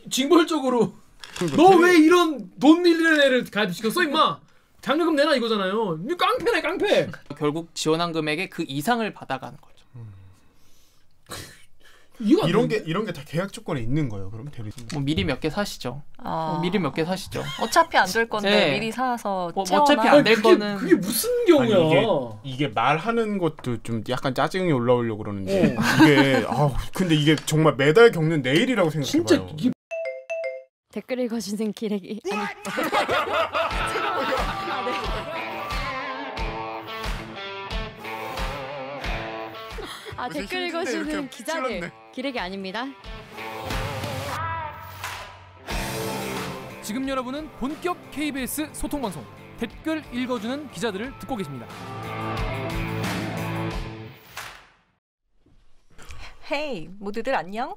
징벌적으로 너 왜 이런 돈 밀리는 애를 가입시켰어 임마. 장려금 내놔 이거잖아요. 깡패네 깡패. 결국 지원한 금액의 그 이상을 받아가는 거죠. 이런 게 다 계약 조건에 있는 거예요. 그럼 대리점. 뭐 미리 몇 개 사시죠. 미리 몇 개 사시죠. 어차피 안 될 건데 네. 미리 사서 어차피 안 될 거는 그게 무슨 경우야? 아니, 이게 말하는 것도 좀 약간 짜증이 올라오려고 그러는데 이게 근데 이게 정말 매달 겪는 내일이라고 생각해봐요. 진짜 이게 댓글 읽어주는 기레기. 댓글 읽어주는 기자들 기레기 아닙니다. 지금 여러분은 본격 KBS 소통방송 댓글 읽어주는 기자들을 듣고 계십니다. 헤이 모두들 안녕?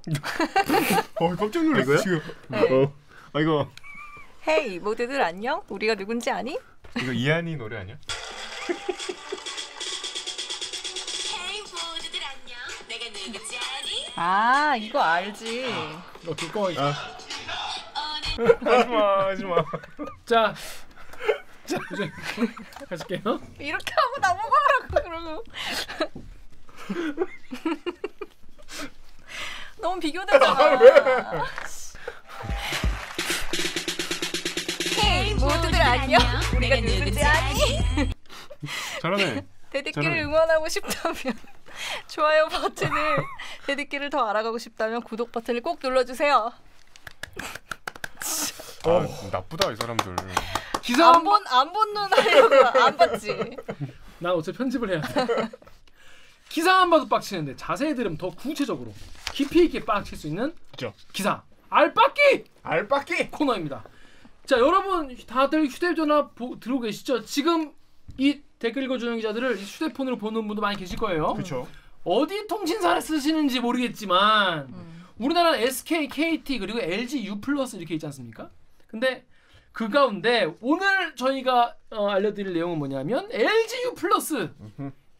깜짝 놀랐어 지금. 네. 이거 헤이 모두들 안녕? 우리가 누군지 아니? 이거 이한이 노래 아니야? 헤이 모두들 안녕. 내가 누군지 아니? 아 이거 알지. 이렇게 꺼. 하지마. 자 이제 가실게요. 이렇게 하고 나보고 하라고 그러고. 너무 비교되잖아. 헤이 모두들 안녕? 우리가 누군지 아니? 잘하네. 대디끼를 응원하고 싶다면 좋아요 버튼을, 대디끼를 더 알아가고 싶다면 구독 버튼을 꼭 눌러주세요. 나쁘다 이 사람들. 기사 안본 눈 하려고 안 봤지. 난 어차피 편집을 해야 돼. 기사만 봐도 빡치는데 자세히 들으면 더 구체적으로 깊이 있게 빡칠 수 있는 그렇죠. 기사 알빡기 알빡기 코너입니다. 자 여러분 다들 휴대전화 들고 계시죠? 지금 이 댓글 읽어주는 기자들을 휴대폰으로 보는 분도 많이 계실 거예요. 그렇죠. 어디 통신사를 쓰시는지 모르겠지만 우리나라는 SK, KT 그리고 LG U+ 이렇게 있지 않습니까? 근데 그 가운데 오늘 저희가 알려드릴 내용은 뭐냐면 LG U+.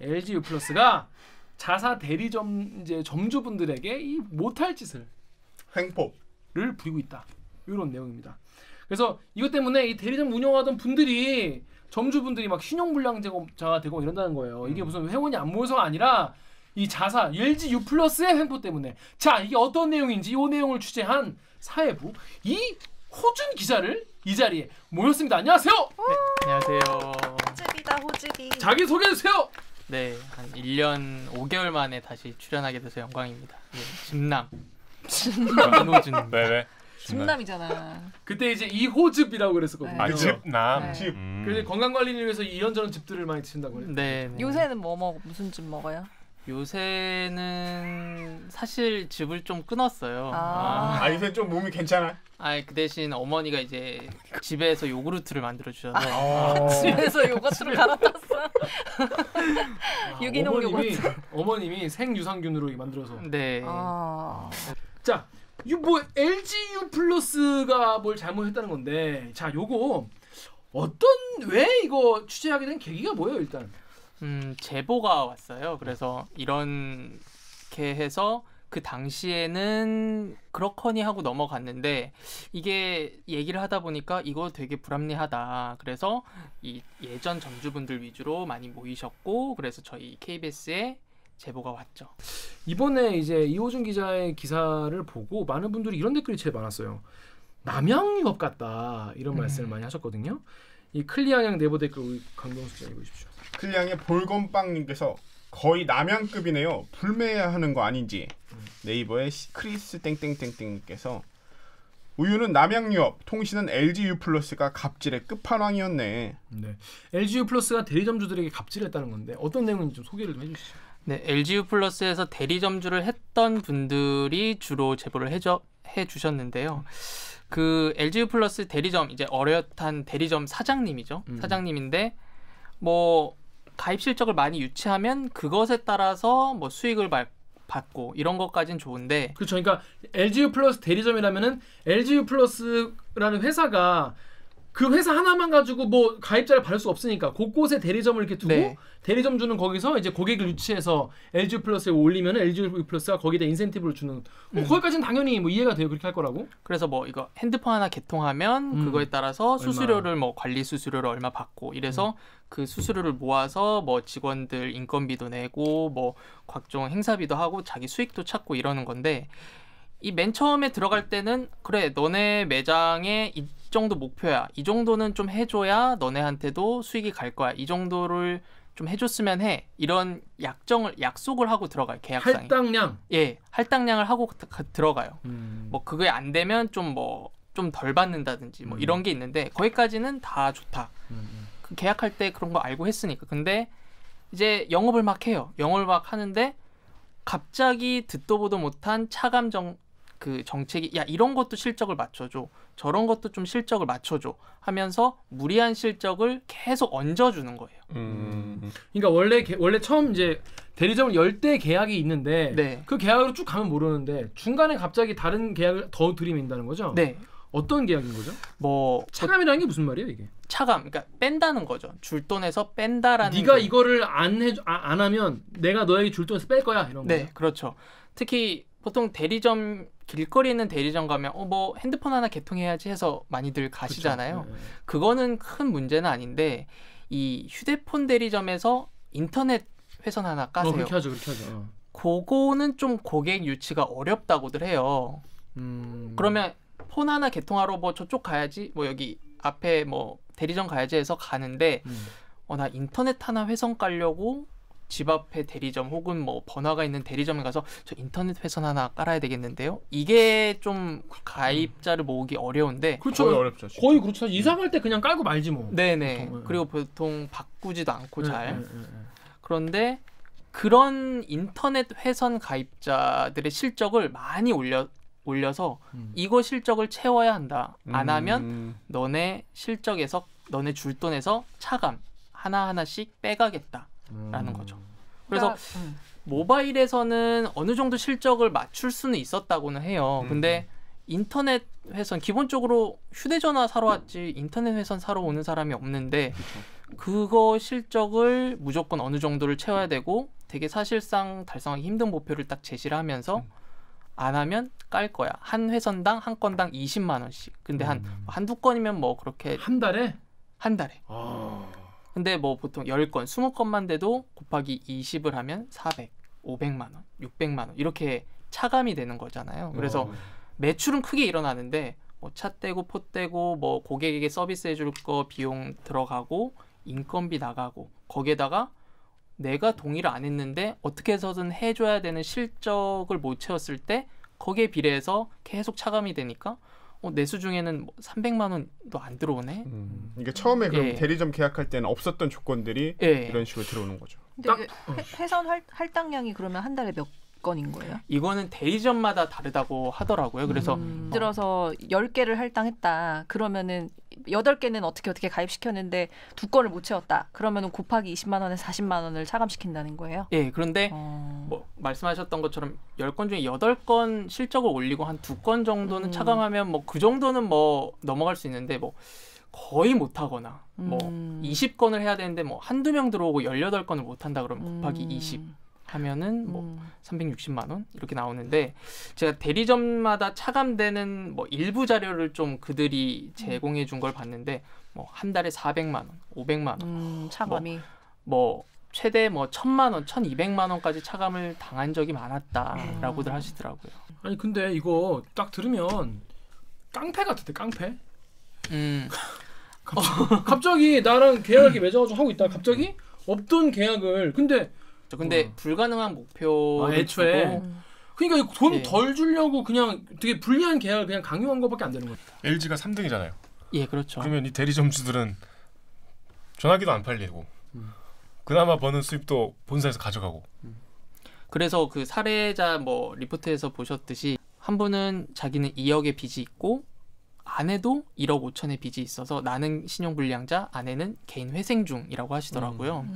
LG U+가 자사 대리점 이제 점주분들에게 이 못할 짓을 횡포를 부리고 있다. 이런 내용입니다. 그래서 이것 때문에 이 대리점 운영하던 분들이 점주분들이 막 신용불량자가 되고 이런다는 거예요. 이게 무슨 회원이 안 모여서가 아니라 이 자사 LG U+의 횡포 때문에. 자 이게 어떤 내용인지 이 내용을 취재한 사회부 이호준 기자를 이 자리에 모였습니다. 안녕하세요. 네, 안녕하세요. 호집이다 호집이. 자기 소개해 주세요. 네, 한 1년 5개월 만에 다시 출연하게 돼서 영광입니다. 집남. 이호준. 왜? 집남이잖아. 그때 이제 이호즙이라고 그랬었거든요. 네. 집남. 네. 집. 그래서 건강 관리를 위해서 이런저런 즙들을 많이 드신다고 해요. 네. 요새는 무슨 집 먹어요? 요새는 사실 즙을 좀 끊었어요. 요새 좀 몸이 괜찮아? 그 대신 어머니가 이제 집에서 요구르트를 만들어 주셔서 집에서 요거트를 갈아탔어. 유기농 요거트. 어머님이 생유산균으로 만들어서. 네. 자, 뭐 LG U+가 뭘 잘못했다는 건데, 자, 요거 왜 이거 취재하게 된 계기가 뭐예요, 일단? 제보가 왔어요. 그래서 이렇게 해서 그 당시에는 그렇거니 하고 넘어갔는데 이게 얘기를 하다 보니까 이거 되게 불합리하다. 그래서 이 예전 점주분들 위주로 많이 모이셨고 그래서 저희 KBS에 제보가 왔죠. 이번에 이제 이호준 기자의 기사를 보고 많은 분들이 이런 댓글이 제일 많았어요. 남양유업 같다 이런 말씀을 많이 하셨거든요. 이 클리앙양 내부 댓글 강동수 기자 읽으십시오. 클리앙의 볼건빵님께서 거의 남양급이네요. 불매하는 거 아닌지. 네이버의 크리스 땡땡땡땡님께서 우유는 남양유업, 통신은 LG U+가 갑질의 끝판왕이었네. 네, LG U+가 대리점주들에게 갑질했다는 건데 어떤 내용인지 좀 소개를 좀 해주시죠. 네, LG U+에서 대리점주를 했던 분들이 주로 제보를 해주셨는데요. 그 LG U+ 대리점 이제 어엿한 대리점 사장님이죠. 사장님인데 뭐 가입 실적을 많이 유치하면 그것에 따라서 뭐 수익을 받고 이런 것까지는 좋은데 그렇죠. 그러니까 LG U+ 대리점이라면은 LG U+라는 회사가 그 회사 하나만 가지고 뭐 가입자를 받을 수 없으니까 곳곳에 대리점을 이렇게 두고 네. 대리점주는 거기서 이제 고객을 유치해서 LG 플러스에 올리면 LG 플러스가 거기다 인센티브를 주는 거기까지는 당연히 뭐 이해가 돼요. 그렇게 할 거라고. 그래서 뭐 이거 핸드폰 하나 개통하면 그거에 따라서 수수료를 뭐 관리 수수료를 얼마 받고 이래서 그 수수료를 모아서 뭐 직원들 인건비도 내고 뭐 각종 행사비도 하고 자기 수익도 찾고 이러는 건데 이 맨 처음에 들어갈 때는 그래 너네 매장에 이 정도 목표야 이 정도는 좀 해줘야 너네한테도 수익이 갈 거야 이 정도를 좀 해줬으면 해 이런 약속을 하고 들어가요. 계약상에 할당량. 예 할당량을 하고 들어가요. 뭐 그게 안 되면 좀 뭐 좀 덜 받는다든지 뭐 이런 게 있는데 거기까지는 다 좋다. 그 계약할 때 그런 거 알고 했으니까. 근데 이제 영업을 막 해요. 영업을 막 하는데 갑자기 듣도 보도 못한 차감 그 정책이 야 이런 것도 실적을 맞춰줘 저런 것도 좀 실적을 맞춰줘 하면서 무리한 실적을 계속 얹어주는 거예요. 그러니까 원래 처음 이제 대리점을 열 때 계약이 있는데 네. 그 계약으로 쭉 가면 모르는데 중간에 갑자기 다른 계약을 더 들이민다는 거죠? 네. 어떤 계약인 거죠? 뭐 차감이라는 게 무슨 말이에요 이게? 차감 그러니까 뺀다는 거죠. 줄 돈에서 뺀다라는 네가 게. 이거를 안 하면 내가 너에게 줄 돈에서 뺄 거야 이런 네, 거예요? 그렇죠. 특히 보통 대리점 길거리에 있는 대리점 가면 뭐 핸드폰 하나 개통해야지 해서 많이들 가시잖아요. 그렇죠. 네. 그거는 큰 문제는 아닌데 이 휴대폰 대리점에서 인터넷 회선 하나 까세요. 그렇게 하죠. 그거는 좀 고객 유치가 어렵다고들 해요. 그러면 폰 하나 개통하러 뭐 저쪽 가야지 뭐 여기 앞에 뭐 대리점 가야지 해서 가는데 나 인터넷 하나 회선 깔려고 집 앞에 대리점 혹은 뭐 번화가 있는 대리점에 가서 저 인터넷 회선 하나 깔아야 되겠는데요. 이게 좀 가입자를 모으기 어려운데 그렇죠. 거의 어렵죠. 진짜. 거의 그렇죠. 이사 갈 때 그냥 깔고 말지 뭐. 네네. 보통, 그리고 보통 바꾸지도 않고 잘. 네. 그런데 그런 인터넷 회선 가입자들의 실적을 많이 올려서 이거 실적을 채워야 한다. 안 하면 너네 실적에서 너네 줄 돈에서 차감 하나하나씩 빼가겠다라는 거죠. 그래서 모바일에서는 어느 정도 실적을 맞출 수는 있었다고는 해요. 근데 인터넷 회선 기본적으로 휴대전화 사러 왔지 인터넷 회선 사러 오는 사람이 없는데 그거 실적을 무조건 어느 정도를 채워야 되고 되게 사실상 달성하기 힘든 목표를 딱 제시를 하면서 안 하면 깔 거야. 한 회선당 한 건당 20만 원씩. 근데 한두 건이면 뭐 그렇게 한 달에? 한 달에. 근데 뭐 보통 10건, 20건만 돼도 곱하기 20을 하면 400, 500만 원, 600만 원 이렇게 차감이 되는 거잖아요. 그래서 매출은 크게 일어나는데 뭐 차 떼고 포 떼고 뭐 고객에게 서비스 해줄 거 비용 들어가고 인건비 나가고 거기에다가 내가 동의를 안 했는데 어떻게 해서든 해줘야 되는 실적을 못 채웠을 때 거기에 비례해서 계속 차감이 되니까 내수 중에는 뭐 300만 원도 안 들어오네. 이게 처음에 그럼 예. 대리점 계약할 때는 없었던 조건들이 예. 이런 식으로 들어오는 거죠. 근데 회선 할당량이 그러면 한 달에 몇 건인 거예요? 이거는 대리점마다 다르다고 하더라고요. 그래서 들어서 10개를 할당했다. 그러면은 8개는 어떻게 가입시켰는데 2건을 못 채웠다. 그러면은 곱하기 20만 원에서 40만 원을 차감시킨다는 거예요? 예, 그런데 뭐 말씀하셨던 것처럼 10건 중에 8건 실적을 올리고 한 2건 정도는 차감하면 뭐 그 정도는 뭐 넘어갈 수 있는데 뭐 거의 못 하거나 뭐 20건을 해야 되는데 뭐 한두 명 들어오고 18건을 못 한다 그러면 곱하기 20 하면은 뭐 360만 원 이렇게 나오는데 제가 대리점마다 차감되는 뭐 일부 자료를 좀 그들이 제공해 준 걸 봤는데 뭐 한 달에 400만 원, 500만 원 차감이 뭐 최대 뭐 1,000만 원, 1,200만 원까지 차감을 당한 적이 많았다라고들 하시더라고요. 아니 근데 이거 딱 들으면 깡패 같은데 깡패? 갑자기 나랑 계약이 맺어가지고 하고 있다. 갑자기 없던 계약을 근데 불가능한 목표를 애초에 주고 그러니까 돈 덜 주려고 그냥 되게 불리한 계약을 그냥 강요한 것밖에 안 되는 거예요. LG가 3등이잖아요. 예, 그렇죠. 그러면 이 대리점주들은 전화기도 안 팔리고 그나마 버는 수입도 본사에서 가져가고. 그래서 그 사례자 뭐 리포트에서 보셨듯이 한 분은 자기는 2억의 빚이 있고 아내도 1억 5천의 빚이 있어서 나는 신용불량자, 아내는 개인 회생 중이라고 하시더라고요.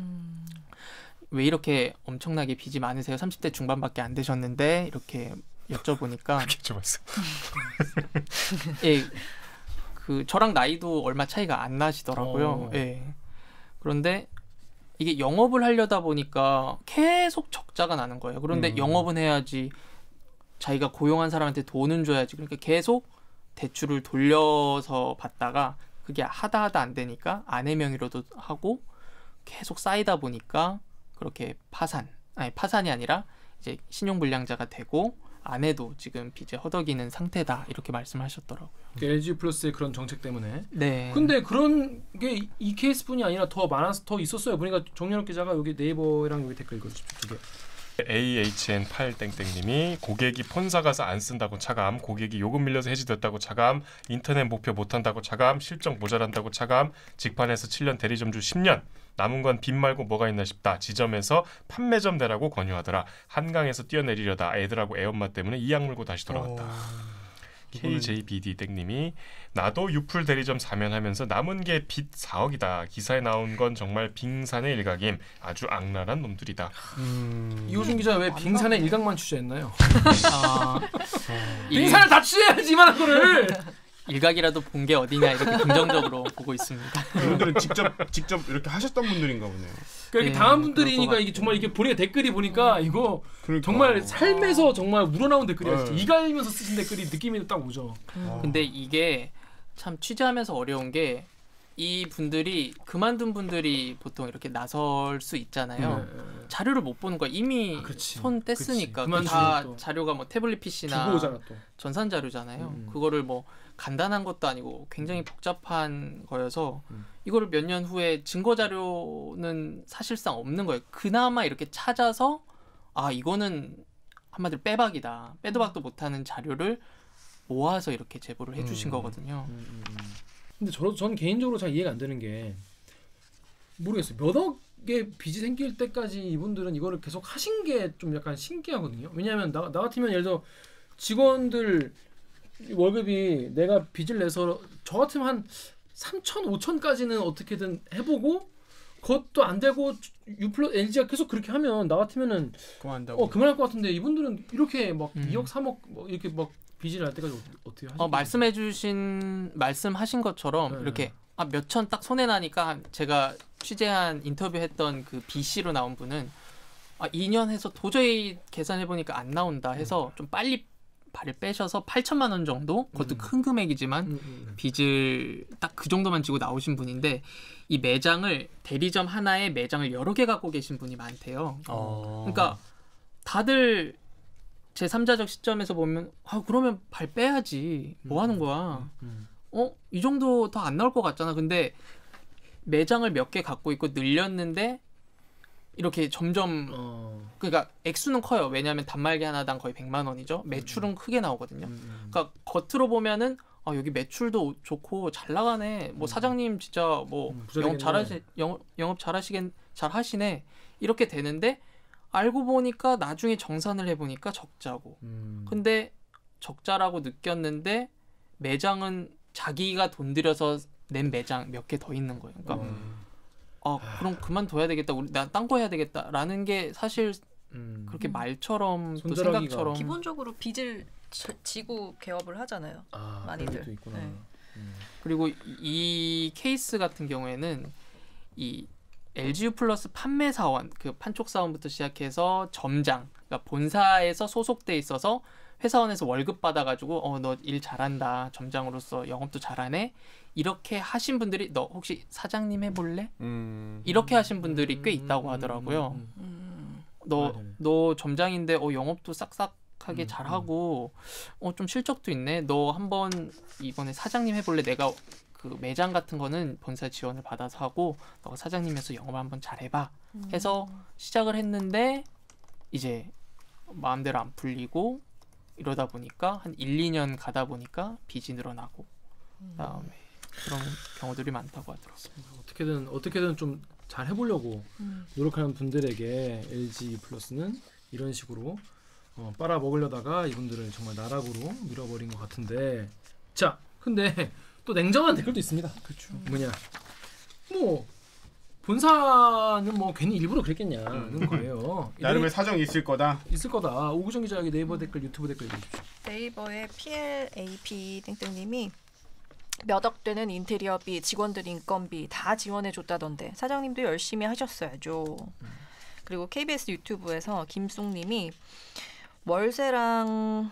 왜 이렇게 엄청나게 빚이 많으세요? 30대 중반밖에 안 되셨는데 이렇게 여쭤보니까 그렇게 여쭤봤어요. 예, 그 저랑 나이도 얼마 차이가 안 나시더라고요. 예. 그런데 이게 영업을 하려다 보니까 계속 적자가 나는 거예요. 그런데 영업은 해야지 자기가 고용한 사람한테 돈은 줘야지. 그러니까 계속 대출을 돌려서 받다가 그게 하다 안 되니까 아내 명의로도 하고 계속 쌓이다 보니까 그렇게 파산이 아니라 이제 신용불량자가 되고 아내도 지금 빚에 허덕이는 상태다 이렇게 말씀하셨더라고요. LG 플러스의 그런 정책 때문에. 네. 근데 그런 게 이 케이스뿐이 아니라 더 많아서 더 있었어요. 보니까 정연욱 기자가 여기 네이버랑 여기 댓글 읽어주십시오. 두 개. AHN8땡땡님이 고객이 폰사 가서 안 쓴다고 차감, 고객이 요금 밀려서 해지됐다고 차감, 인터넷 목표 못한다고 차감, 실적 모자란다고 차감, 직판에서 7년 대리점주 10년, 남은 건 빚 말고 뭐가 있나 싶다. 지점에서 판매점 되라고 권유하더라. 한강에서 뛰어내리려다 애들하고 애엄마 때문에 이악 물고 다시 돌아왔다. KJBD 땡님이 나도 유풀 대리점 사면하면서 남은 게 빚 4억이다. 기사에 나온 건 정말 빙산의 일각임. 아주 악랄한 놈들이다. 이호준 기자 왜 빙산의 일각만 취재했나요? 일- 빙산을 다 취재해야지 이만한 거를. 일각이라도 본 게 어디냐 이렇게 긍정적으로 보고 있습니다. 이분들은 직접 이렇게 하셨던 분들인가 보네요. 그러니까 네, 당한 그럴 분들이니까 것 이게 정말 이게 보니까 댓글이 보니까 이거 그러니까. 정말 삶에서 정말 우러나온 댓글이에요. 네. 이갈면서 쓰신 댓글이 느낌이 딱 오죠. 근데 이게 참 취재하면서 어려운 게 이 분들이 그만둔 분들이 보통 이렇게 나설 수 있잖아요. 자료를 못 보는 거야. 이미 그렇지. 손 뗐으니까 그렇지. 다 또. 자료가 뭐 태블릿 PC나 두고 오잖아 또. 전산 자료잖아요. 그거를 뭐 간단한 것도 아니고 굉장히 복잡한 거여서 이거를 몇 년 후에 증거 자료는 사실상 없는 거예요. 그나마 이렇게 찾아서 아 이거는 한마디로 빼박이다. 빼도 박도 못하는 자료를 모아서 이렇게 제보를 해주신 거거든요. 근데 전 개인적으로 잘 이해가 안 되는 게 모르겠어요. 몇 억의 빚이 생길 때까지 이분들은 이거를 계속 하신 게 좀 약간 신기하거든요. 왜냐하면 나 같으면 예를 들어 직원들 월급이 내가 빚을 내서 저 같으면 한 3천, 5천까지는 어떻게든 해보고 그것도 안 되고 LG가 계속 그렇게 하면 나 같으면은 그만한다고. 그만할 것 같은데 이분들은 이렇게 막 2억, 3억 뭐 이렇게 막 빚을 날 때까지 어떻게 하시죠? 말씀하신 것처럼 네. 이렇게 몇천 딱 손에 나니까 제가 취재한 인터뷰했던 그 BC로 나온 분은 2년 해서 도저히 계산해 보니까 안 나온다 해서 좀 빨리 발을 빼셔서 8천만 원 정도 그것도 큰 금액이지만 빚을 딱 그 정도만 지고 나오신 분인데 이 매장을 대리점 하나에 매장을 여러 개 갖고 계신 분이 많대요. 그러니까 다들 제 3자적 시점에서 보면 그러면 발 빼야지 뭐 하는 거야. 이 정도 더 안 나올 것 같잖아. 근데 매장을 몇 개 갖고 있고 늘렸는데 이렇게 점점 그러니까 액수는 커요. 왜냐하면 단말기 하나당 거의 100만 원이죠. 매출은 크게 나오거든요. 그러니까 겉으로 보면은 여기 매출도 좋고 잘 나가네. 뭐 사장님 진짜 뭐 영업 잘하시네. 이렇게 되는데 알고 보니까 나중에 정산을 해보니까 적자고. 근데 적자라고 느꼈는데 매장은 자기가 돈 들여서 낸 매장 몇 개 더 있는 거예요. 그러니까 그럼 그만둬야 되겠다. 나 딴 거 해야 되겠다라는 게 사실 그렇게 말처럼 또 생각처럼 기본적으로 빚을 지고 개업을 하잖아요. 많이들. 네. 그리고 이 케이스 같은 경우에는 이 LGU 플러스 판매 사원, 그 판촉 사원부터 시작해서 점장, 그러니까 본사에서 소속돼 있어서 회사원에서 월급 받아가지고 너 일 잘한다, 점장으로서 영업도 잘하네, 이렇게 하신 분들이 너 혹시 사장님 해볼래? 이렇게 하신 분들이 꽤 있다고 하더라고요. 너 점장인데 영업도 싹싹하게 잘하고 좀 실적도 있네. 너 한번 이번에 사장님 해볼래? 내가 그 매장 같은 거는 본사 지원을 받아서 하고 너가 사장님에서 영업을 한번 잘해봐 해서 시작을 했는데 이제 마음대로 안 풀리고 이러다 보니까 한 1, 2년 가다 보니까 빚이 늘어나고 그다음에 그런 경우들이 많다고 하더라고요. 어떻게든 좀 잘 해보려고 노력하는 분들에게 LG 플러스는 이런 식으로 빨아먹으려다가 이분들을 정말 나락으로 밀어버린 것 같은데, 자 근데 또 냉정한 댓글도 있습니다. 그렇죠. 뭐냐, 뭐 본사는 뭐 괜히 일부러 그랬겠냐는 거예요. 나름의 사정이 있을 거다. 오구정 기자 여기 네이버 댓글, 유튜브 댓글 읽어주십시오. 네이버의 PLAP 땡땡님이 몇 억 되는 인테리어비, 직원들 인건비 다 지원해줬다던데 사장님도 열심히 하셨어야죠. 그리고 KBS 유튜브에서 김숙님이 월세랑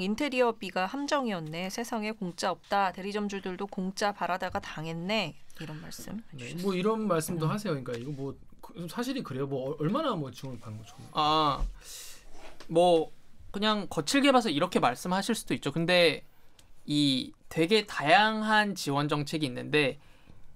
인테리어비가 함정이었네. 세상에 공짜 없다. 대리점주들도 공짜 바라다가 당했네. 이런 말씀. 네, 뭐 이런 말씀도 하세요. 그러니까 이거 뭐 사실이 그래요. 뭐 얼마나 뭐 지원을 받는 거죠? 뭐 그냥 거칠게 봐서 이렇게 말씀하실 수도 있죠. 근데 이 되게 다양한 지원 정책이 있는데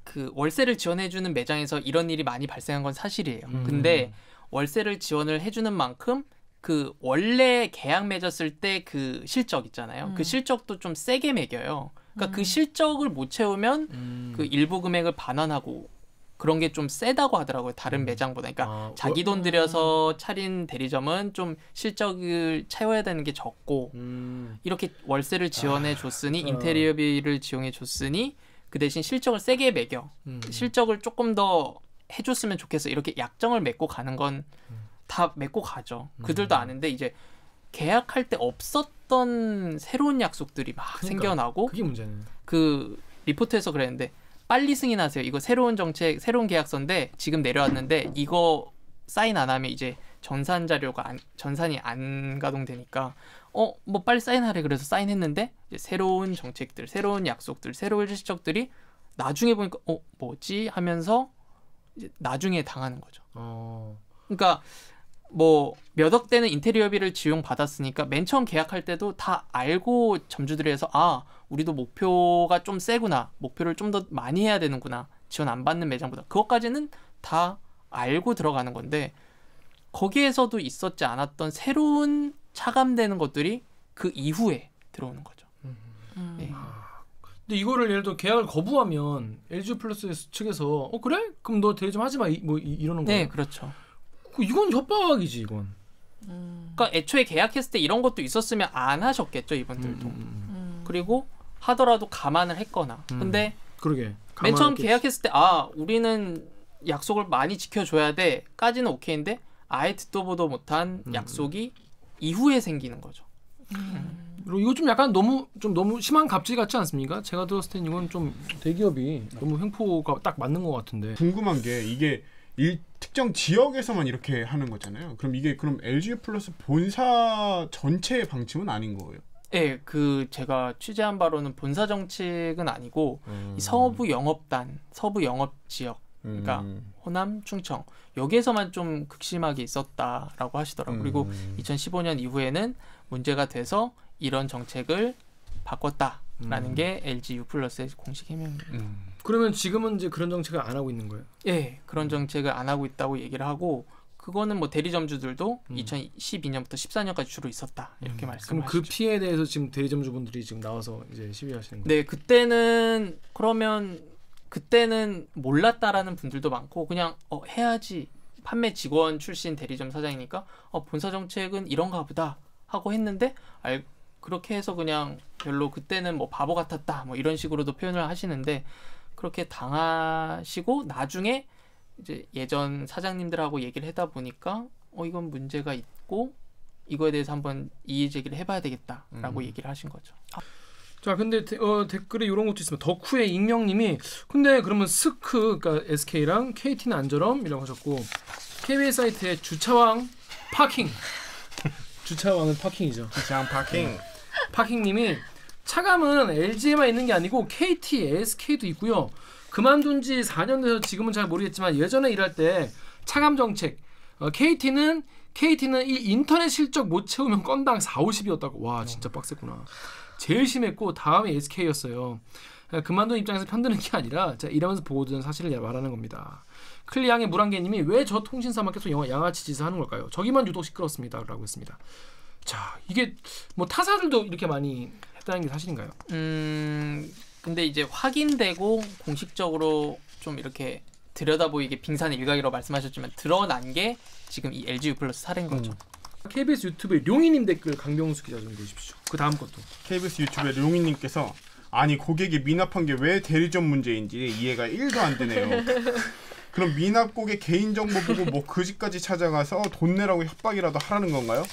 그 월세를 지원해주는 매장에서 이런 일이 많이 발생한 건 사실이에요. 근데 월세를 지원을 해주는 만큼 그 원래 계약 맺었을 때 그 실적 있잖아요. 그 실적도 좀 세게 매겨요. 그러니까 그 실적을 못 채우면 그 일부 금액을 반환하고 그런 게 좀 세다고 하더라고요. 다른 매장보다. 그러니까 자기 돈 들여서 차린 대리점은 좀 실적을 채워야 되는 게 적고 이렇게 월세를 지원해 줬으니 인테리어비를 지원해 줬으니 그 대신 실적을 세게 매겨. 실적을 조금 더 해줬으면 좋겠어. 이렇게 약정을 맺고 가는 건 다 맺고 가죠. 그들도 아는데 이제 계약할 때 없었던 새로운 약속들이 막 생겨나고 그게 문제는. 그 리포트에서 그랬는데 빨리 승인하세요. 이거 새로운 정책, 새로운 계약서인데 지금 내려왔는데 이거 사인 안 하면 이제 전산 자료가 전산이 안 가동되니까 뭐 빨리 사인하래 그래서 사인했는데 이제 새로운 정책들, 새로운 약속들, 새로운 실적들이 나중에 보니까 뭐지 하면서 이제 나중에 당하는 거죠. 그러니까 뭐 몇 억대는 인테리어비를 지용 받았으니까 맨 처음 계약할 때도 다 알고 점주들이 해서 우리도 목표가 좀 세구나, 목표를 좀 더 많이 해야 되는구나, 지원 안 받는 매장보다 그것까지는 다 알고 들어가는 건데 거기에서도 있었지 않았던 새로운 차감되는 것들이 그 이후에 들어오는 거죠. 네. 근데 이거를 예를 들어 계약을 거부하면 LG 플러스 측에서 그래? 그럼 너 대리점 하지 마 이러는 거예요? 네, 그렇죠. 이건 협박이지 이건. 그러니까 애초에 계약했을 때 이런 것도 있었으면 안 하셨겠죠 이분들도. 그리고 하더라도 감안을 했거나. 근데 그러게. 맨 처음 계약했을 때 우리는 약속을 많이 지켜줘야 돼까지는 오케이인데 아예 듣도 보도 못한 약속이 이후에 생기는 거죠. 그리고 이거 좀 약간 너무 심한 갑질 같지 않습니까? 제가 들었을 땐 이건 좀 대기업이 너무 횡포가 딱 맞는 것 같은데. 궁금한 게 이게 특정 지역에서만 이렇게 하는 거잖아요. 그럼 이게 LG 플러스 본사 전체의 방침은 아닌 거예요? 네, 제가 취재한 바로는 본사 정책은 아니고 이 서부 영업단, 서부 영업 지역, 그러니까 호남, 충청 여기에서만 좀 극심하게 있었다라고 하시더라고요. 그리고 2015년 이후에는 문제가 돼서 이런 정책을 바꿨다라는 게 LG U+의 공식 해명입니다. 그러면 지금은 이제 그런 정책을 안 하고 있는 거예요? 네, 그런 정책을 안 하고 있다고 얘기를 하고 그거는 뭐 대리점주들도 2012년부터 14년까지 주로 있었다 이렇게 말씀을 그럼 하시죠. 그 피해에 대해서 지금 대리점주분들이 지금 나와서 이제 시위하시는 거예요? 네, 그때는 몰랐다라는 분들도 많고 그냥 해야지 판매 직원 출신 대리점 사장이니까 본사 정책은 이런가 보다 하고 했는데 그렇게 해서 그냥 별로 그때는 뭐 바보 같았다 뭐 이런 식으로도 표현을 하시는데 그렇게 당하시고 나중에 이제 예전 사장님들하고 얘기를 하다 보니까 이건 문제가 있고 이거에 대해서 한번 이의 제기를 해봐야 되겠다라고 얘기를 하신 거죠. 자, 근데 댓글에 이런 것도 있습니다. 덕후의 익명님이 근데 그러면 스크, 그러니까 SK랑 KT는 안저럼이라고 하셨고 KBS 사이트에 주차왕 파킹 주차왕은 파킹이죠. 주차왕 파킹. 파킹님이 차감은 LG에만 있는 게 아니고 KT, SK도 있고요. 그만둔 지 4년 돼서 지금은 잘 모르겠지만 예전에 일할 때 차감 정책 KT는 이 인터넷 실적 못 채우면 건당 4,50이었다고. 와 진짜 빡셌구나. 제일 심했고 다음에 SK였어요. 그만둔 입장에서 편드는 게 아니라 일하면서 보고 듣는 사실을 말하는 겁니다. 클리앙의 물안개님이 왜 저 통신사만 계속 양아치 짓을 하는 걸까요? 저기만 유독 시끄럽습니다. 라고 했습니다. 자, 이게 뭐 타사들도 이렇게 많이 했다는 게 사실인가요? 근데 이제 확인되고 공식적으로 좀 이렇게 들여다보이게 빙산의 일각이라고 말씀하셨지만 드러난 게 지금 이 LG U+ 사례인 거죠. KBS 유튜브에 룡이님 댓글 강병수 기자 좀 보십시오. 그 다음 것도. KBS 유튜브에 룡이님께서 고객이 미납한 게 왜 대리점 문제인지 이해가 1도 안 되네요. 그럼 미납국의 개인정보 보고 뭐 그 집까지 찾아가서 돈 내라고 협박이라도 하라는 건가요?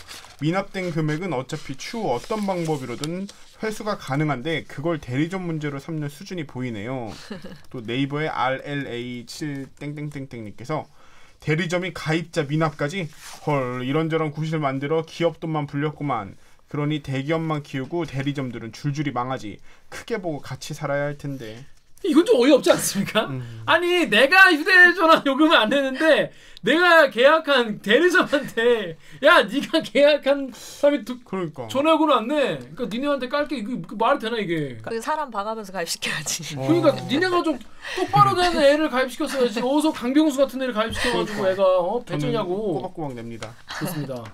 미납된 금액은 어차피 추후 어떤 방법으로든 회수가 가능한데 그걸 대리점 문제로 삼는 수준이 보이네요. 또 네이버의 RLA7땡땡땡땡님께서 대리점이 가입자 미납까지? 헐, 이런저런 구실을 만들어 기업 돈만 불렸구만. 그러니 대기업만 키우고 대리점들은 줄줄이 망하지. 크게 보고 같이 살아야 할 텐데. 이건 좀 어이없지 않습니까? 아니 내가 휴대전화 요금을 안 내는데 내가 계약한 대리점한테 야 네가 계약한 사람이 그러니까 전화요금을 안 내. 그러니까 니네한테 깔게. 이거 말이 되나 이게? 그 사람 봐가면서 가입시켜야지. 그러니까 니네가 좀 똑바로 되는 애를 가입시켰어야지. 어디서 강병수 같은 애를 가입시켜가지고 애가 배쩌냐고. 꼬박꼬박 냅니다. 그렇습니다.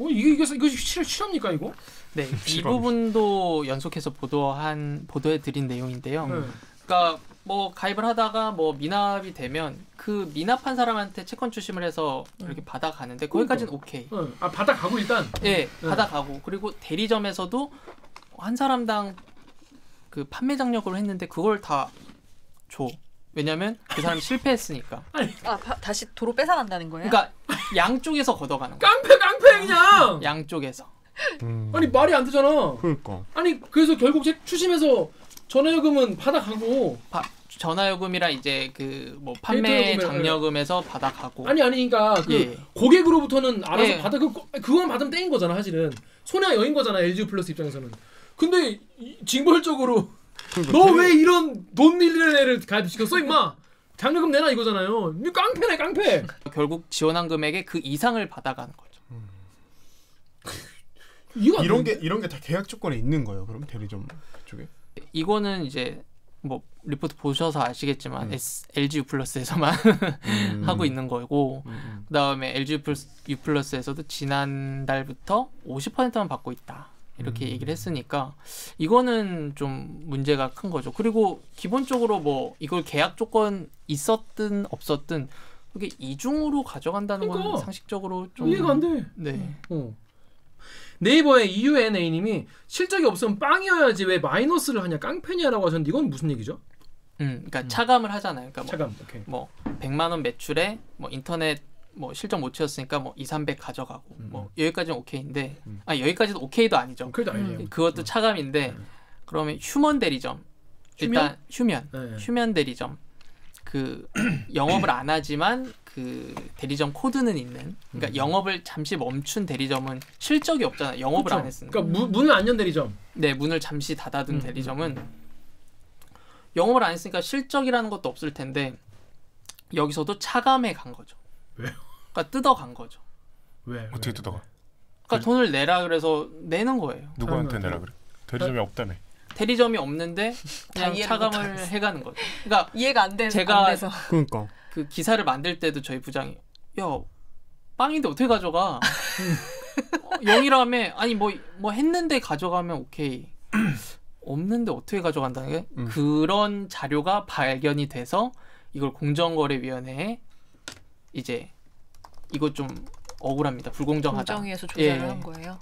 이거 실합니까 이거? 네, 이 부분도 연속해서 보도해드린 내용인데요. 그러니까 뭐 가입을 하다가 뭐 미납이 되면 그 미납한 사람한테 채권 추심을 해서 이렇게 받아가는데 거기까지는 오케이. 아 받아가고 일단. 예, 받아가고 그리고 대리점에서도 한 사람당 그 판매 장려금을 했는데 그걸 다 줘. 왜냐면 그 사람이 실패했으니까. 다시 도로 뺏어간다는 거예요? 그러니까 양쪽에서 걷어가는 거야. 깡패 그냥. 양쪽에서. 아니 말이 안 되잖아. 그러니까. 아니 그래서 결국 추심해서 전화요금은 받아가고. 전화요금이랑 이제 그 뭐 판매 장려금에서 받아가고. 아니 그러니까 그 고객으로부터는 알아서 받아 그건 받으면 땡인 거잖아 사실은. 손해가 여인 거잖아 LG 플러스 입장에서는. 근데 징벌적으로 너 왜 이런 돈 밀리는 애를 가입시켰어 임마. 장려금 내놔 이거잖아요. 깡패네 깡패. 결국 지원한 금액의 그 이상을 받아가는 거죠. 이런 게 다 계약 조건에 있는 거예요. 그럼 대리점 쪽에? 이거는 이제 뭐 리포트 보셔서 아시겠지만 LG U+에서만 하고 있는 거고 그다음에 LG U+에서도 지난달부터 50%만 받고 있다. 이렇게 얘기를 했으니까 이거는 좀 문제가 큰 거죠. 그리고 기본적으로 뭐 이걸 계약 조건 있었든 없었든 이게 이중으로 가져간다는 건 상식적으로 좀 이해가 안 돼. 네. 네이버의 EUNA님이 실적이 없으면 빵이어야지 왜 마이너스를 하냐 깡패냐라고 하셨는데 이건 무슨 얘기죠? 그러니까 차감을 하잖아요. 그러니까 차감. 오케이. 뭐 100만 원 매출에 뭐 인터넷 뭐 실적 못 채웠으니까 뭐 200~300 가져가고 뭐 여기까지는 오케이인데 여기까지도 오케이도 아니죠. 오케이도 아니죠. 그것도 차감인데 그러면 휴먼 대리점 일단 휴면 대리점 그 영업을 안 하지만 그 대리점 코드는 있는 그러니까 영업을 잠시 멈춘 대리점은 실적이 없잖아요. 영업을 그쵸. 안 했으니까. 그러니까 문을 안 연 대리점. 네, 문을 잠시 닫아둔 대리점은 영업을 안 했으니까 실적이라는 것도 없을 텐데 여기서도 차감해 간 거죠. 왜요? 그러니까 뜯어간 거죠. 왜? 어떻게 뜯어가? 그러니까 돈을 내라 그래서 내는 거예요. 누구한테 내라 그래? 대리점이 없다며. 대리점이 없는데 그냥 차감을 해가는 거죠. 그러니까 이해가 안 돼서 제가 그러니까 그 기사를 만들 때도 저희 부장이 야 빵인데 어떻게 가져가? 0이라며 아니 뭐 했는데 가져가면 오케이. 없는데 어떻게 가져간다는 게 그런 자료가 발견이 돼서 이걸 공정거래위원회에 이제 이거 좀 억울합니다. 불공정하다. 공정위에서 조사를 한 거예요.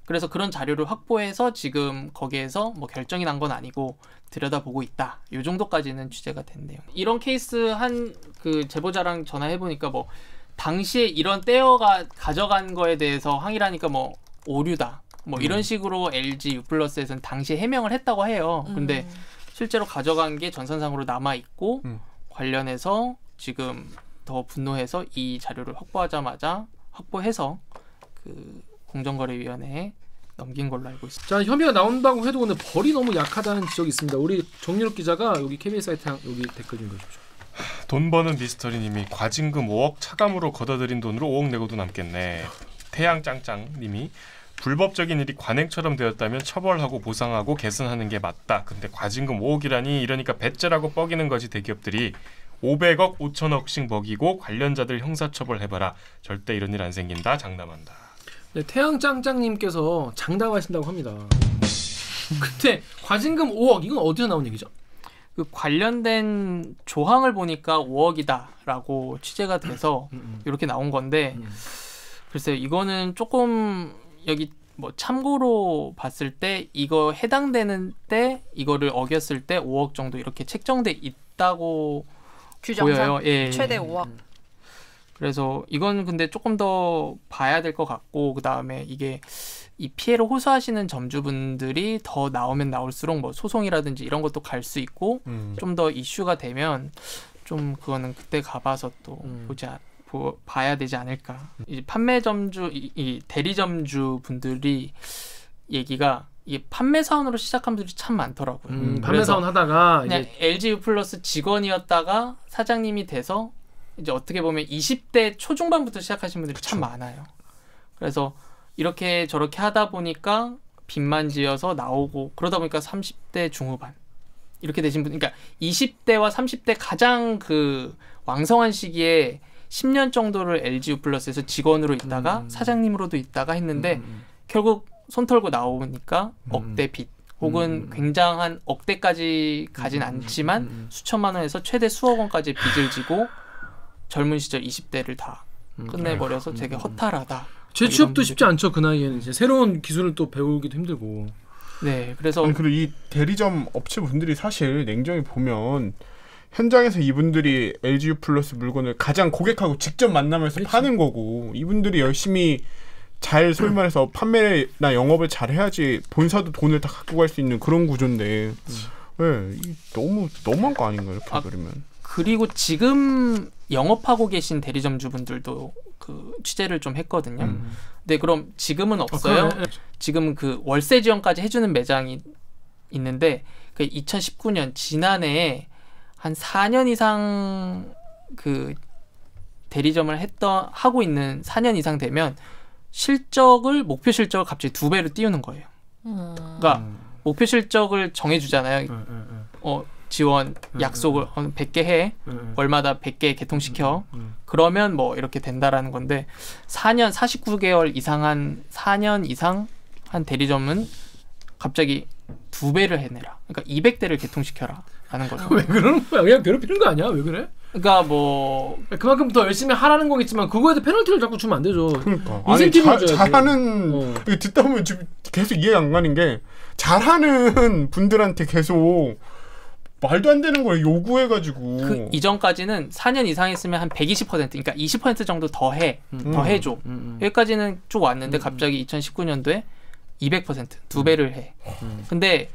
그래서 그런 자료를 확보해서 지금 거기에서 뭐 결정이 난 건 아니고 들여다보고 있다. 이 정도까지는 취재가 됐네요. 이런 케이스 한 그 제보자랑 전화해 보니까 뭐 당시에 이런 떼어가 가져간 거에 대해서 항의를 하니까 뭐 오류다. 뭐 이런 식으로 LG U+에서는 당시에 해명을 했다고 해요. 근데 실제로 가져간 게 전산상으로 남아 있고 관련해서 지금 더 분노해서 이 자료를 확보해서 그 공정거래위원회에 넘긴 걸로 알고 있습니다. 자, 혐의가 나온다고 해도 근데 벌이 너무 약하다는 지적이 있습니다. 우리 정유럽 기자가 여기 KBS 사이트 여기 댓글 좀 읽어주십시오. 돈 버는 미스터리님이 과징금 5억 차감으로 걷어들인 돈으로 5억 내고도 남겠네. 태양짱짱님이 불법적인 일이 관행처럼 되었다면 처벌하고 보상하고 개선하는 게 맞다. 근데 과징금 5억이라니 이러니까 배째라고 뻐기는 거지. 대기업들이 500억 5천억씩 먹이고 관련자들 형사처벌해봐라. 절대 이런 일 안 생긴다. 장담한다. 네, 태양짱짱님께서 장담하신다고 합니다. 그때 과징금 5억 이건 어디서 나온 얘기죠? 그 관련된 조항을 보니까 5억이다라고 취재가 돼서 이렇게 나온 건데 글쎄요 이거는 조금 여기 뭐 참고로 봤을 때 이거 해당되는 때 이거를 어겼을 때 5억 정도 이렇게 책정돼 있다고 규정상 보여요. 예. 최대 5억. 그래서 이건 근데 조금 더 봐야 될 것 같고 그 다음에 이게 이 피해를 호소하시는 점주분들이 더 나오면 나올수록 뭐 소송이라든지 이런 것도 갈 수 있고 좀 더 이슈가 되면 좀 그거는 그때 가봐서 또 봐야 되지 않을까. 이 판매점주, 이 대리점주 분들이 얘기가 이게 판매사원으로 시작한 분들이 참 많더라고요. 판매사원 하다가 그냥 이제 LGU 플러스 직원이었다가 사장님이 돼서 이제 어떻게 보면 20대 초중반부터 시작하신 분들이 참 많아요. 그래서 이렇게 저렇게 하다 보니까 빚만 지어서 나오고 그러다 보니까 30대 중후반 이렇게 되신 분, 그러니까 20대와 30대 가장 그 왕성한 시기에 10년 정도를 LGU 플러스에서 직원으로 있다가 사장님으로도 있다가 했는데 결국 손 털고 나오니까 억대 빚 혹은 굉장한 억대까지 가진 않지만 수천만 원에서 최대 수억 원까지 빚을 지고 젊은 시절 20대를 다 끝내버려서 되게 허탈하다. 재취업도 쉽지 않죠. 그 나이에는 이제 새로운 기술을 또 배우기도 힘들고. 네, 그래서 아니, 그리고 이 대리점 업체 분들이 사실 냉정히 보면 현장에서 이분들이 LGU 플러스 물건을 가장 고객하고 직접 만나면서 파는 거고 이분들이 열심히 잘 소위 말해서 판매나 영업을 잘 해야지 본사도 돈을 다 갖고 갈 수 있는 그런 구조인데 너무한 거 아닌가요? 이렇게 버리면. 그리고 지금 영업하고 계신 대리점주분들도 그 취재를 좀 했거든요. 근데 그럼 지금은 없어요. 지금 그 월세 지원까지 해주는 매장이 있는데 그 2019년 지난해에 한 4년 이상 그 대리점을 하고 있는 4년 이상 되면 목표 실적을 갑자기 2배로 띄우는 거예요. 그러니까 목표 실적을 정해주잖아요. 지원 약속을 100개 해. 월마다 100개 개통시켜. 그러면 뭐 이렇게 된다라는 건데 4년 49개월 이상한 4년 이상 한 대리점은 갑자기 2배를 해내라. 그러니까 200대를 개통시켜라 하는 거죠. 왜 그러는 거야? 그냥 괴롭히는 거 아니야? 왜 그래? 그러니까 뭐 그만큼 더 열심히 하라는 거겠지만 그거에 대해 페널티를 자꾸 주면 안 되죠. 그러니까 인센티브를 줘야지. 잘하는 듣다 보면 지금 계속 이해가 안 가는 게 잘하는 분들한테 계속 말도 안 되는 걸 요구해가지고 그 이전까지는 4년 이상 했으면 한 120% 그러니까 20% 정도 더 해줘. 여기까지는 쭉 왔는데 갑자기 2019년도에 200% 2배를 해. 근데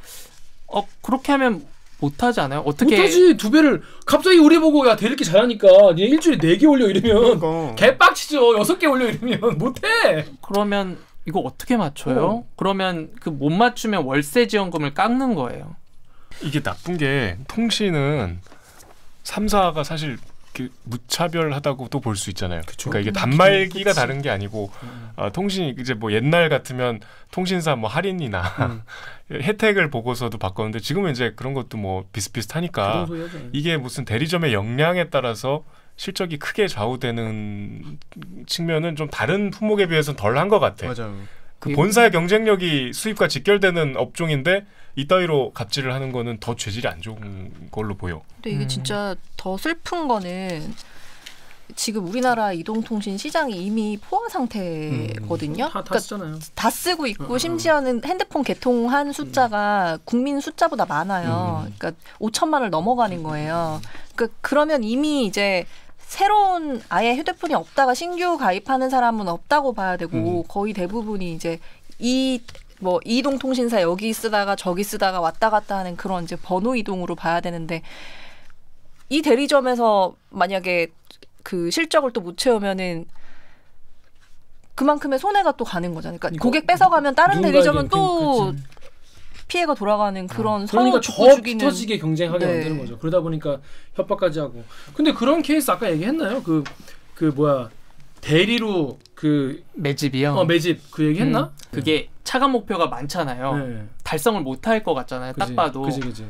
그렇게 하면 못하지 않아요? 어떻게 못하지. 2배를 갑자기 우리 보고 야 대리기 잘하니까 니 일주일에 4개 올려 이러면 그러니까. 개빡치죠. 6개 올려 이러면 못해. 그러면 이거 어떻게 맞춰요? 그러면 그 못 맞추면 월세 지원금을 깎는 거예요. 이게 나쁜 게 통신은 3사가 사실 무차별하다고도 볼 수 있잖아요. 그쵸. 그러니까 이게 단말기가 다른 게 아니고 통신이 이제 뭐 옛날 같으면 통신사 뭐 할인이나 혜택을 보고서도 바꿨는데 지금은 이제 그런 것도 뭐 비슷비슷하니까 이게 무슨 대리점의 역량에 따라서 실적이 크게 좌우되는 측면은 좀 다른 품목에 비해서는 덜한 것 같아. 맞아요. 그 본사의 경쟁력이 수입과 직결되는 업종인데 이따위로 갑질을 하는 거는 더 죄질이 안 좋은 걸로 보여. 근데 이게 진짜 더 슬픈 거는 지금 우리나라 이동통신 시장이 이미 포화 상태거든요. 다 쓰잖아요. 다 쓰고 있고 심지어는 핸드폰 개통한 숫자가 국민 숫자보다 많아요. 그러니까 5천만을 넘어가는 거예요. 그러니까 그러면 이미 이제 새로운 아예 휴대폰이 없다가 신규 가입하는 사람은 없다고 봐야 되고 거의 대부분이 이제 이동통신사 여기 쓰다가 저기 쓰다가 왔다 갔다 하는 그런 이제 번호 이동으로 봐야 되는데 이 대리점에서 만약에 그 실적을 또 못 채우면은 그만큼의 손해가 또 가는 거잖아요. 그러니까 고객 뺏어가면 다른 대리점은 또 피해가 돌아가는 그런 그러니까 서로 더 죽이는 피터지게 경쟁하게 만드는 거죠. 그러다 보니까 협박까지 하고. 근데 그런 케이스 아까 얘기했나요? 대리로 매집이요. 매집 그 얘기했나? 그게 차관 목표가 많잖아요. 네. 달성을 못 할 것 같잖아요. 딱 봐도. 그지.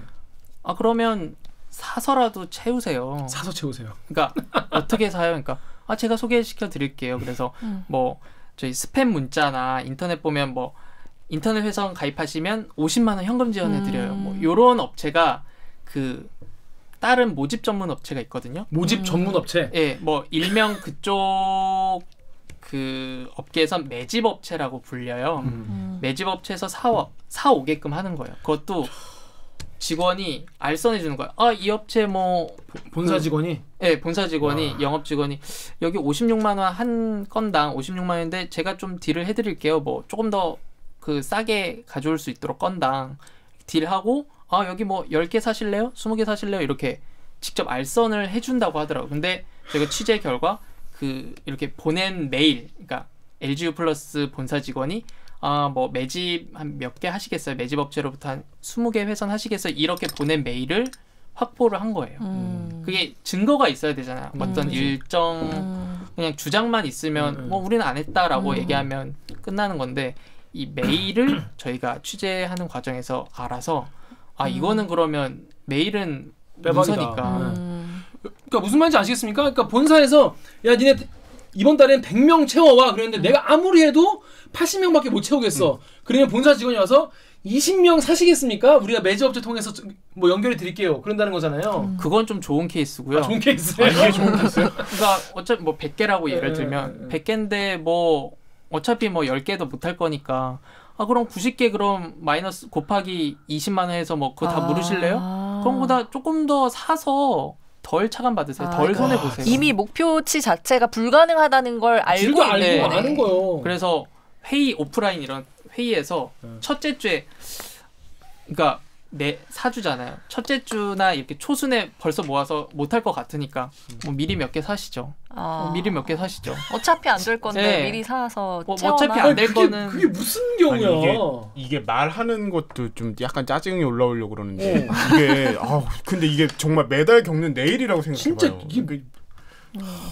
그러면 사서라도 채우세요. 사서 채우세요. 그러니까 어떻게 사요? 그러니까 제가 소개시켜 드릴게요. 그래서 뭐 저희 스팸 문자나 인터넷 보면 뭐 인터넷 회선 가입하시면 50만 원 현금 지원해 드려요. 뭐 요런 업체가 그 다른 모집 전문 업체가 있거든요. 모집 전문 업체? 예, 뭐 일명 그쪽 그 업계에선 매집 업체라고 불려요. 매집 업체에서 사오게끔 하는 거예요. 그것도 직원이 알선해 주는 거야. 아, 이 업체 뭐 본사 직원이? 네, 본사 직원이 영업 직원이 여기 56만 원 한 건당 56만 원인데 제가 좀 딜을 해드릴게요. 뭐 조금 더 그 싸게 가져올 수 있도록 건당 딜하고 아 여기 뭐 10개 사실래요? 20개 사실래요? 이렇게 직접 알선을 해준다고 하더라고요. 근데 저희가 취재 결과 그 이렇게 보낸 메일, 그러니까 LGU 플러스 본사 직원이 아 뭐 매집 한 몇 개 하시겠어요? 매집 업체로부터 한 20개 회선 하시겠어요? 이렇게 보낸 메일을 확보를 한 거예요. 그게 증거가 있어야 되잖아요. 어떤 일정 그냥 주장만 있으면 뭐 우리는 안 했다라고 얘기하면 끝나는 건데 이 메일을 저희가 취재하는 과정에서 알아서 아 이거는 그러면 메일은 문서니까. 그러니까 무슨 말인지 아시겠습니까? 그러니까 본사에서 야 니네 이번 달엔 100명 채워와 그랬는데 내가 아무리 해도 80명밖에 못 채우겠어. 그러면 본사 직원이 와서 20명 사시겠습니까? 우리가 매집업체 통해서 뭐 연결해 드릴게요. 그런다는 거잖아요. 그건 좀 좋은 케이스고요. 아, 좋은 케이스예요? 이게 좋은 케이스예요? 그러니까 어차피 뭐 100개라고 예를 들면 100개인데 뭐 어차피 뭐 10개도 못 할 거니까 아 그럼 90개 그럼 마이너스 곱하기 20만 원 해서 뭐 그거 다 물으실래요? 그럼 보다 조금 더 사서 덜 차감 받으세요. 덜 손해 보세요. 이미 목표치 자체가 불가능하다는 걸 알고 알고 아는 거요. 그래서 회의 오프라인 이런 회의에서 첫째 주에 그러니까 내 사주잖아요. 첫째 주나 이렇게 초순에 벌써 모아서 못할 것 같으니까 뭐 미리 몇 개 사시죠. 미리 몇 개 사시죠. 어차피 안 될 건데 네. 미리 사서 뭐 채워놔. 어차피 안 될 거는 그게 무슨 경우야? 아니, 이게 말하는 것도 좀 약간 짜증이 올라오려고 그러는데 이게 근데 이게 정말 매달 겪는 내일이라고 생각해봐요. 진짜 이게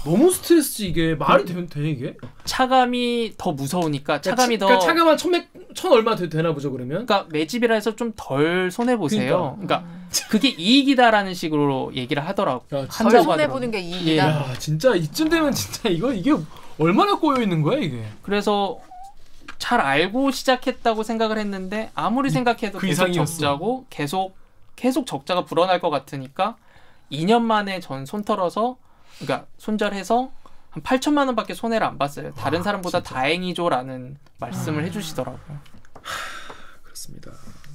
너무 스트레스지 이게 말이 돼 이게? 차감이 더 무서우니까 차감이 더 그러니까 차감한 1,100 얼마 되나 보죠 그러면? 그러니까 매집이라 해서 좀 덜 손해 보세요. 그러니까 그게 이익이다라는 식으로 얘기를 하더라고. 덜 손해 보는 게 이익이다. 야 진짜 이쯤 되면 진짜 이게 얼마나 꼬여 있는 거야 이게? 그래서 잘 알고 시작했다고 생각을 했는데 아무리 생각해도 그 계속 이상이었어. 적자고 계속 적자가 불어날 것 같으니까 2년 만에 전 손 털어서 그러니까 손절해서 한 8천만 원밖에 손해를 안 봤어요. 다른 사람보다 진짜. 다행이죠라는 말씀을 해주시더라고요. 그렇습니다.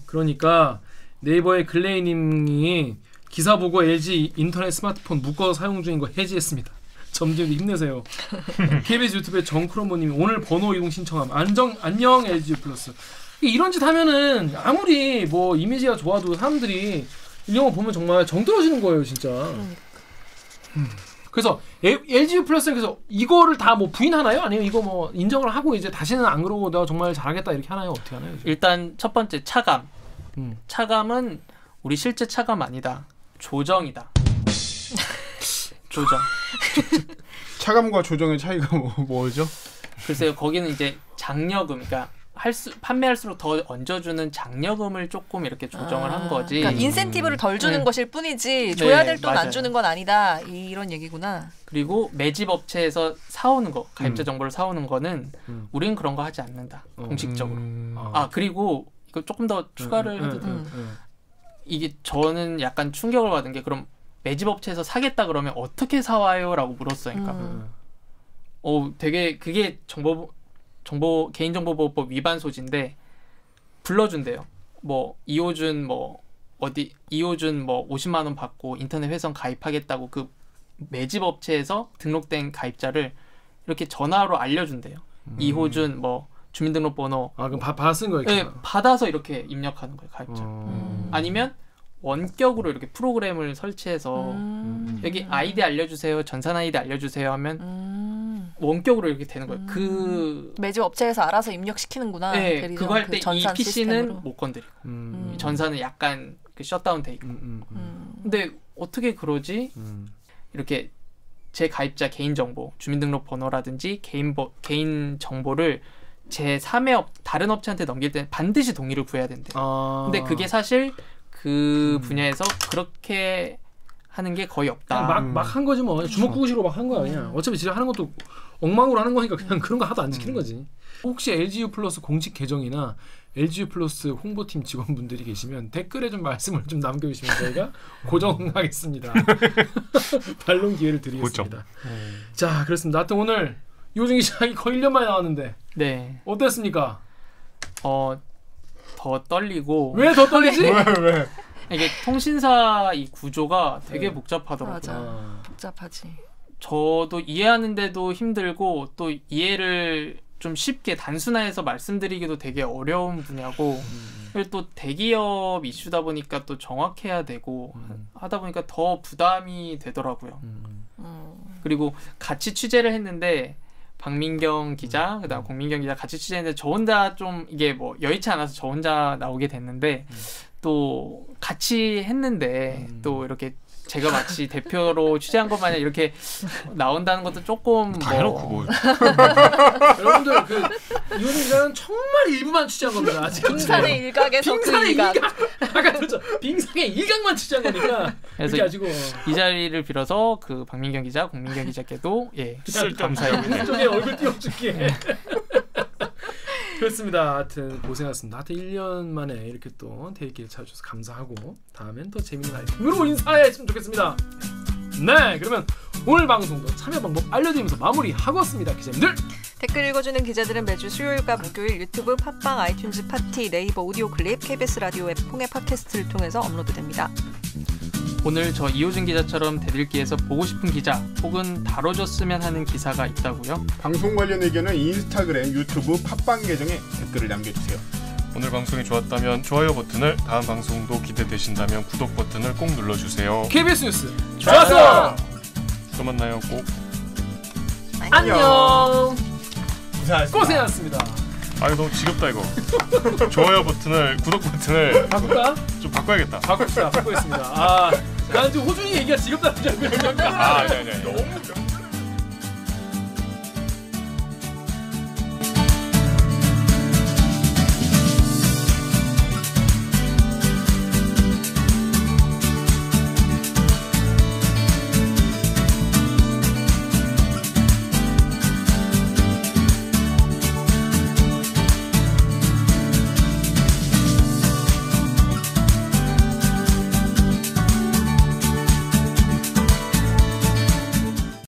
그러니까 네이버의 글레이님이 기사 보고 LG 인터넷 스마트폰 묶어 사용 중인 거 해지했습니다. 점주들 힘내세요. KBS 유튜브의 정크로모님이 오늘 번호 이동 신청함. 안녕 LG 플러스. 이런 짓 하면은 아무리 뭐 이미지가 좋아도 사람들이 이런 거 보면 정말 정 떨어지는 거예요, 진짜. 그래서 LG 플러스에서 이거를 다 뭐 부인하나요? 아니면 이거 뭐 인정을 하고 이제 다시는 안 그러고 내가 정말 잘하겠다 이렇게 하나요? 어떻게 하나요? 이제? 일단 첫 번째 차감. 차감은 우리 실제 차감 아니다. 조정이다. 조정. 차감과 조정의 차이가 뭐죠? 글쎄요, 거기는 이제 장려금, 그러니까 판매할수록 더 얹어주는 장려금을 조금 이렇게 조정을 한 거지. 그러니까 인센티브를 덜 주는 것일 뿐이지 네, 줘야 될 돈 안 맞아요. 주는 건 아니다. 이런 얘기구나. 그리고 매집 업체에서 사오는 거, 가입자 정보를 사오는 거는 우리는 그런 거 하지 않는다. 공식적으로. 그리고 이거 조금 더 추가를 해도 돼요. 이게 저는 약간 충격을 받은 게 그럼 매집 업체에서 사겠다 그러면 어떻게 사와요?라고 물었어요. 그러니까 되게 그게 개인정보보호법 위반 소지인데 불러준대요. 뭐 이호준 뭐 50만 원 받고 인터넷 회선 가입하겠다고 그 매집 업체에서 등록된 가입자를 이렇게 전화로 알려준대요. 이호준 뭐 주민등록번호. 그럼 받아 쓴 거예요? 네, 받아서 이렇게 입력하는 거예요, 가입자. 아니면 원격으로 이렇게 프로그램을 설치해서 여기 아이디 알려주세요, 전산 아이디 알려주세요 하면 원격으로 이렇게 되는 거예요. 그 매집 업체에서 알아서 입력시키는구나. 네, 그거 할 때 이 PC는 시스템으로. 못 건드리고 전산은 약간 그 셧다운 돼 있고. 근데 어떻게 그러지? 이렇게 제 가입자 개인 정보, 주민등록번호라든지 개인 정보를 제 3의 다른 업체한테 넘길 때 반드시 동의를 구해야 된대요. 근데 그게 사실 그 분야에서 그렇게 하는 게 거의 없다. 막 한 거지 뭐. 주먹구구식으로 막 한 거야 그냥. 어차피 진짜 하는 것도 엉망으로 하는 거니까 그냥 그런 거 하나도 안 지키는 거지. 혹시 LGU 플러스 공식 계정이나 LGU 플러스 홍보팀 직원분들이 계시면 댓글에 좀 말씀을 좀 남겨주시면 저희가 고정하겠습니다. 반론 기회를 드리겠습니다. 자, 그렇습니다. 하여튼 오늘 이호준 기자 거의 1년 만에 나왔는데 네. 어땠습니까? 더 떨리고. 왜 더 떨리지? 왜? 이게 통신사 이 구조가 되게 네. 복잡하더라고요. 맞아. 복잡하지. 저도 이해하는데도 힘들고 또 이해를 좀 쉽게 단순화해서 말씀드리기도 되게 어려운 분야고 그리고 또 대기업 이슈다 보니까 또 정확해야 되고 하다 보니까 더 부담이 되더라고요. 그리고 같이 취재를 했는데 박민경 기자, 그다음 공민경 기자 같이 취재했는데 저 혼자 좀 이게 뭐 여의치 않아서 저 혼자 나오게 됐는데 또 같이 했는데 또 이렇게 제가 마치 대표로 취재한 것 마냥 이렇게 나온다는 것도 조금 다 해놓고 뭐. 여러분들 그 이호준 기자는 정말 일부만 취재한 겁니다. 아직 빙산의 일각에서 그 빙산의 일각. 아까 그렇죠. 빙산의 일각만 취재한 거니까. 그래서 가지고 이 자리를 빌어서 그 박민경 기자, 공민경 기자께도 예 감사해요. 쪽에 얼굴 띄워줄게. 그렇습니다. 하여튼 고생하셨습니다. 하여튼 1년 만에 이렇게 또 대기를 찾아주셔서 감사하고 다음엔 더 재밌는 아이템으로 인사했으면 좋겠습니다. 네, 그러면 오늘 방송도 참여 방법 알려드리면서 마무리하겠습니다. 기자님들. 댓글 읽어주는 기자들은 매주 수요일과 목요일 유튜브, 팟빵, 아이튠즈, 파티, 네이버 오디오 클립, KBS 라디오 앱, 콩의 팟캐스트를 통해서 업로드됩니다. 오늘 저 이호준 기자처럼 대들기에서 보고 싶은 기자 혹은 다뤄줬으면 하는 기사가 있다고요? 방송 관련 의견은 인스타그램, 유튜브, 팟빵 계정에 댓글을 남겨주세요. 오늘 방송이 좋았다면 좋아요 버튼을, 다음 방송도 기대되신다면 구독 버튼을 꼭 눌러주세요. KBS 뉴스 좋았어. 또 만나요. 꼭. 안녕. 고생하셨습니다. 고생하셨습니다. 아 이거 너무 지겹다 이거. 좋아요 버튼을, 구독 버튼을 바꿀까? 좀 바꿔야겠다. 바꿉시다. 바꾸겠습니다. 난 지금 호준이 얘기가 지겹다는 줄 알고. 아니. 너무